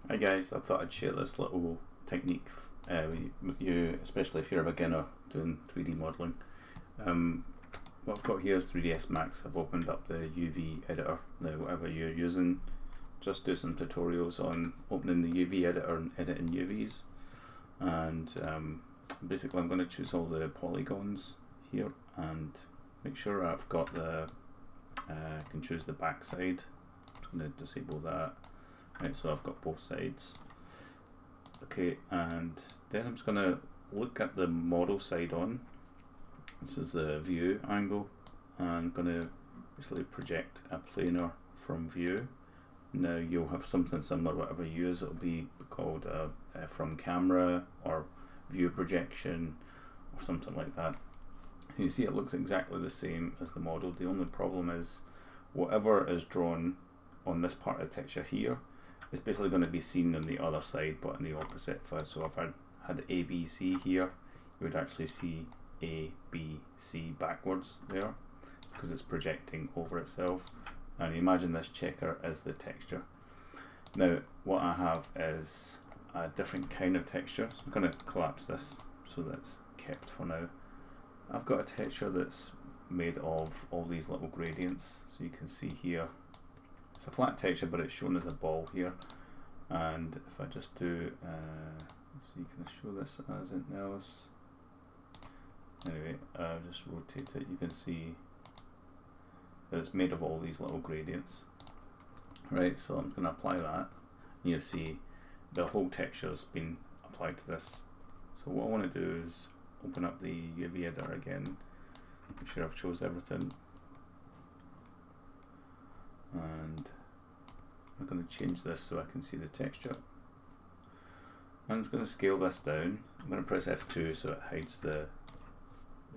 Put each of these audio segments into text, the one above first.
Hi guys, I thought I'd share this little technique with you, especially if you're a beginner doing 3D modelling. What I've got here is 3ds Max. I've opened up the UV editor. Now whatever you're using, just do some tutorials on opening the UV editor and editing UVs. And basically I'm going to choose all the polygons here and make sure I've got the, I can choose the back side. I'm going to disable that. Right, so I've got both sides. Okay, and then I'm just going to look at the model side on. This is the view angle. I'm going to basically project a planar from view. Now you'll have something similar, whatever you use, it'll be called a from camera or view projection or something like that. You see it looks exactly the same as the model. The only problem is whatever is drawn on this part of the texture here, it's basically going to be seen on the other side but in the opposite. So if I had ABC here, you would actually see ABC backwards there because it's projecting over itself. And imagine this checker as the texture. Now what I have is a different kind of texture, so I'm going to collapse this so that's kept for now. I've got a texture that's made of all these little gradients, so you can see here it's a flat texture but it's shown as a ball here. And if I just do so you can show this as anything else. Anyway, just rotate it, you can see that it's made of all these little gradients. Right, so I'm going to apply that. You'll see the whole texture's been applied to this. So what I want to do is open up the UV editor again, make sure I've chose everything, and I'm going to change this so I can see the texture. I'm just going to scale this down. I'm going to press F2 so it hides the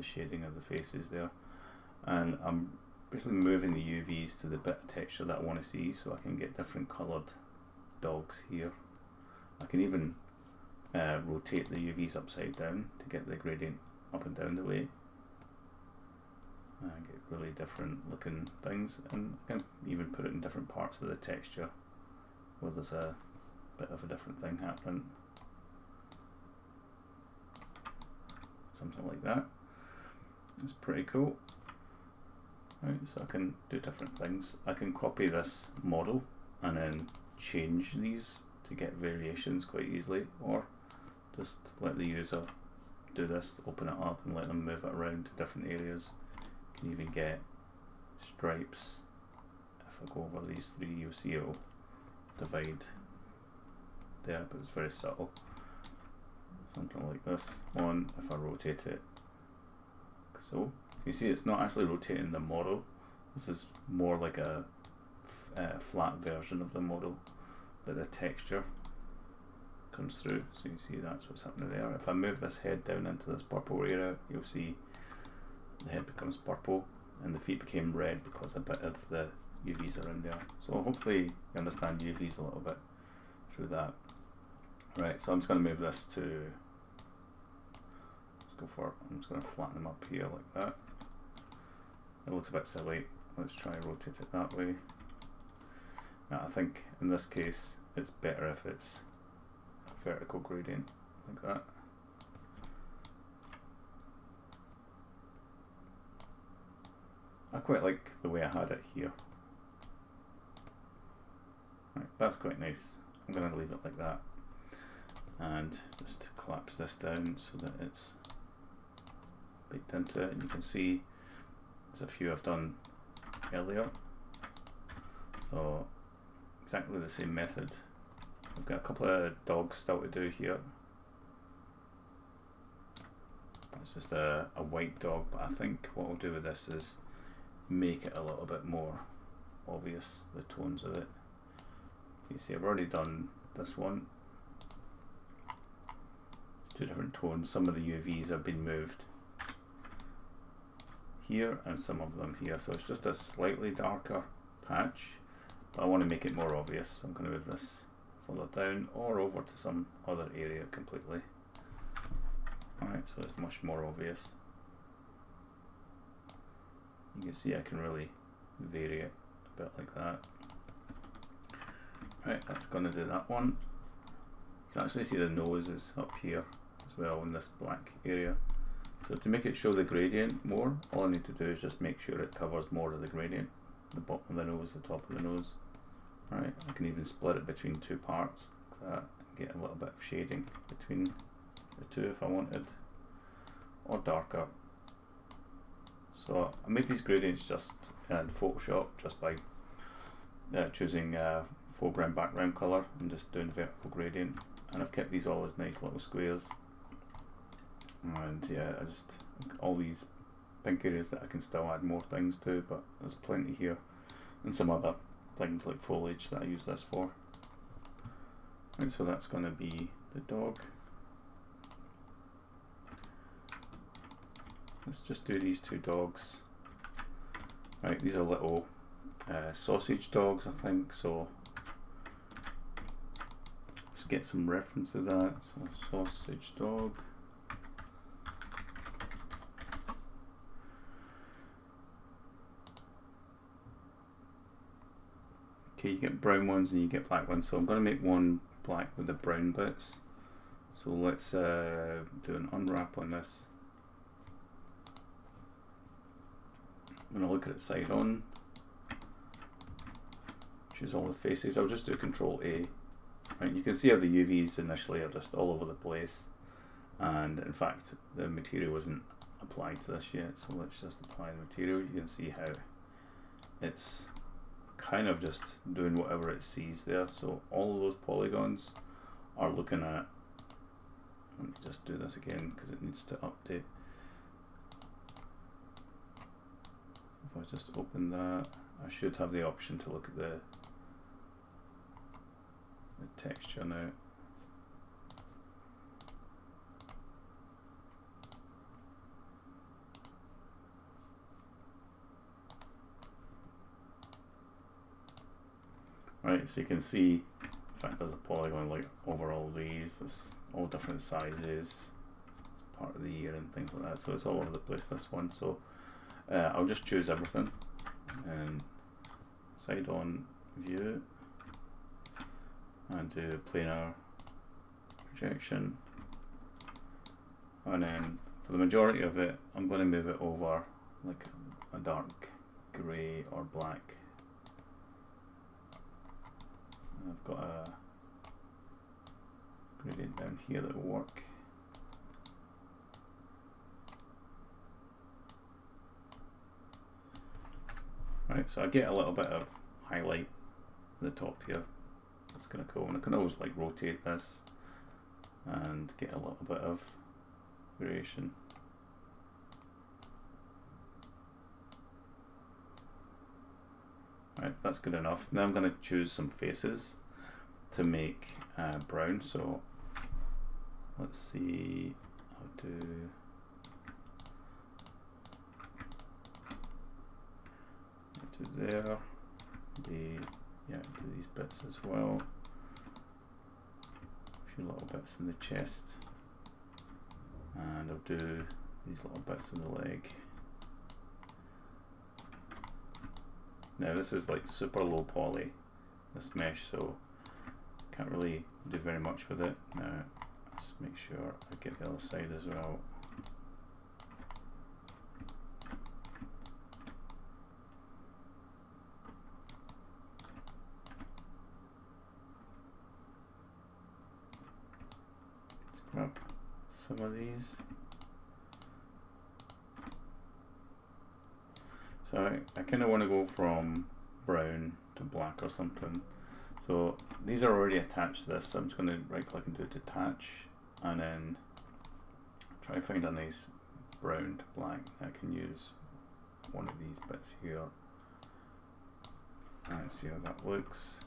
shading of the faces there, and I'm basically moving the UVs to the bit of texture that I want to see so I can get different coloured dogs here. I can even rotate the UVs upside down to get the gradient up and down the way and get really different looking things, and I can even put it in different parts of the texture where there's a bit of a different thing happening. Something like that. It's pretty cool. Right, so I can do different things. I can copy this model and then change these to get variations quite easily, or just let the user do this, open it up and let them move it around to different areas. You can even get stripes. If I go over these three, you'll see it'll divide there, but it's very subtle. Something like this one, if I rotate it so, you see it's not actually rotating the model. This is more like a flat version of the model that the texture comes through. So you see that's what's happening there. If I move this head down into this purple area, you'll see the head becomes purple and the feet became red because a bit of the UVs are in there. So hopefully you understand UVs a little bit through that. Right, so I'm just going to move this to, go for it. I'm just going to flatten them up here like that. It looks a bit silly. Let's try and rotate it that way. Now I think in this case it's better if it's a vertical gradient like that. I quite like the way I had it here. Right, that's quite nice. I'm going to leave it like that and just collapse this down so that it's baked into it, and you can see there's a few I've done earlier. So exactly the same method. I've got a couple of dogs still to do here. It's just a white dog, but I think what I'll do with this is make it a little bit more obvious, the tones of it. You see I've already done this one. It's two different tones. Some of the UVs have been moved here and some of them here, so it's just a slightly darker patch, but I want to make it more obvious, so I'm going to move this further down or over to some other area completely. Alright, so it's much more obvious. You can see I can really vary it a bit like that. Right, that's going to do that one. You can actually see the nose is up here as well in this black area. So to make it show the gradient more, all I need to do is just make sure it covers more of the gradient. The bottom of the nose, the top of the nose. Right, I can even split it between two parts like that and get a little bit of shading between the two if I wanted, or darker. So I made these gradients just in Photoshop just by choosing foreground background colour and just doing vertical gradient, and I've kept these all as nice little squares. And yeah, I just all these pink areas that I can still add more things to, but there's plenty here, and some other things like foliage that I use this for. Right, so that's going to be the dog. Let's just do these two dogs. Right, these are little sausage dogs, I think, so just get some reference to that. So sausage dog. Okay, you get brown ones and you get black ones, so I'm going to make one black with the brown bits. So let's do an unwrap on this. I'm going to look at it side on, choose all the faces. I'll just do Control A. Right, you can see how the UVs initially are just all over the place, and in fact the material isn't applied to this yet, so let's just apply the material. You can see how it's kind of just doing whatever it sees there, so all of those polygons are looking at, let me just do this again because it needs to update. If I just open that, I should have the option to look at the texture now. Right, so you can see, in fact, there's a polygon like over all these. There's all different sizes. It's part of the ear and things like that. So it's all over the place, this one. So I'll just choose everything and side on view and do planar projection. And then for the majority of it, I'm going to move it over like a dark grey or black. I've got a gradient down here that will work. Right, so I get a little bit of highlight at the top here. That's kind of cool, and I can always like rotate this and get a little bit of variation. Right, that's good enough. Now I'm going to choose some faces to make brown. So let's see, I'll do there. Do these bits as well. A few little bits in the chest, and I'll do these little bits in the leg. Now this is like super low poly, this mesh, so can't really do very much with it. Now let's make sure I get the other side as well. Let's grab some of these. So I kind of want to go from brown to black or something. So these are already attached to this, so I'm just going to right click and do detach, and then try to find a nice brown to black. I can use one of these bits here. And see how that looks.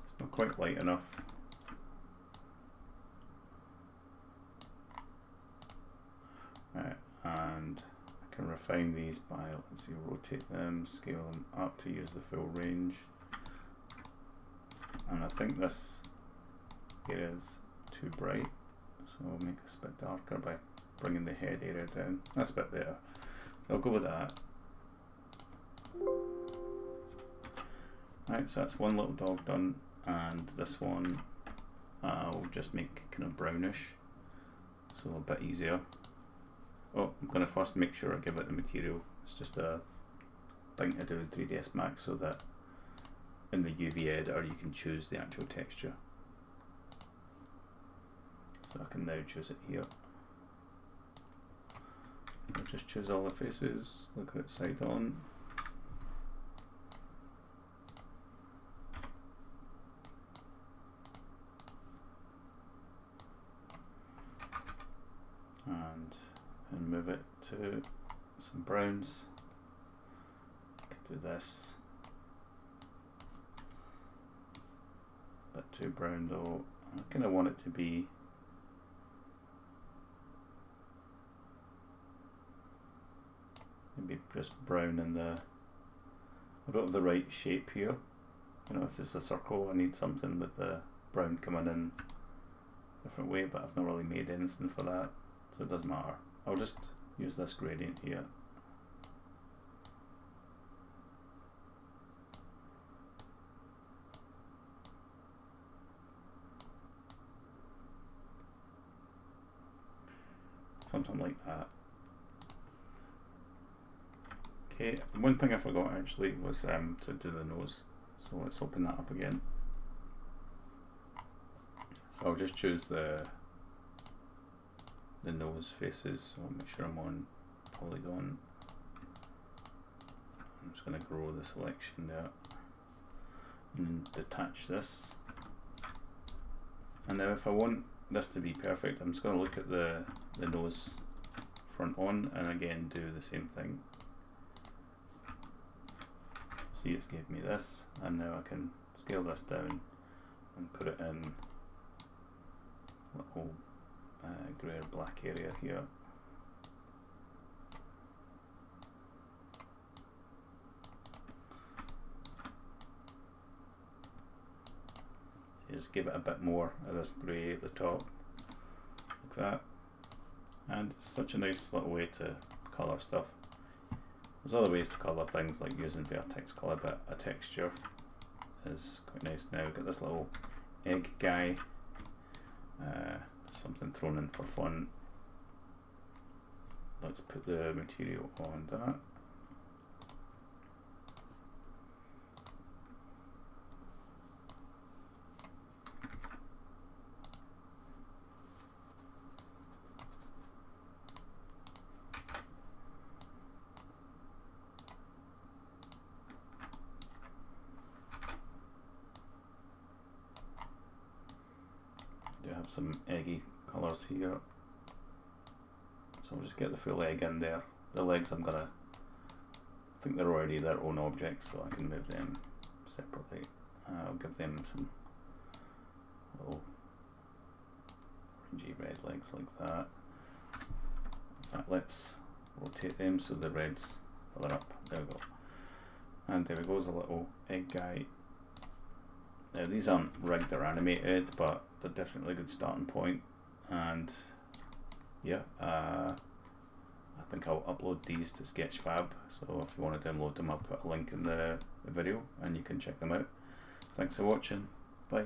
It's not quite light enough. Right, and can refine these by, let's see, rotate them, scale them up to use the full range. And I think this area is too bright, so I'll make this a bit darker by bringing the head area down. That's a bit better. So I'll go with that. Right, so that's one little dog done, and this one I'll just make kind of brownish, so a bit easier. Oh, I'm going to first make sure I give it the material. It's just a thing to do in 3ds Max, so that in the UV editor you can choose the actual texture. So I can now choose it here. I'll just choose all the faces, look at it side on. And move it to some browns. Could do this. A bit too brown though. I kind of want it to be maybe just brown in the. I don't have the right shape here. You know, it's just a circle. I need something with the brown coming in a different way, but I've not really made anything for that, so it doesn't matter. I'll just use this gradient here. Something like that. Okay, one thing I forgot actually was to do the nose. So let's open that up again. So I'll just choose the nose faces, so I'll make sure I'm on polygon. I'm just going to grow the selection there and detach this. And now if I want this to be perfect, I'm just going to look at the nose front on and again do the same thing. See, it's gave me this, and now I can scale this down and put it in little grey or black area here. So just give it a bit more of this grey at the top, like that. And it's such a nice little way to colour stuff. There's other ways to colour things like using vertex colour, but a texture is quite nice. Now we've got this little egg guy, something thrown in for fun. Let's put the material on that. Have some eggy colours here, so I'll just get the full egg in there. The legs I think they're already their own objects, so I can move them separately. I'll give them some little orangey red legs like that. In fact, let's rotate them so the red's further up. There we go. And there we go, as a little egg guy. Now these aren't rigged or animated, but they're definitely a good starting point. And yeah, I think I'll upload these to Sketchfab, so if you want to download them, I'll put a link in the video and you can check them out. Thanks for watching. Bye.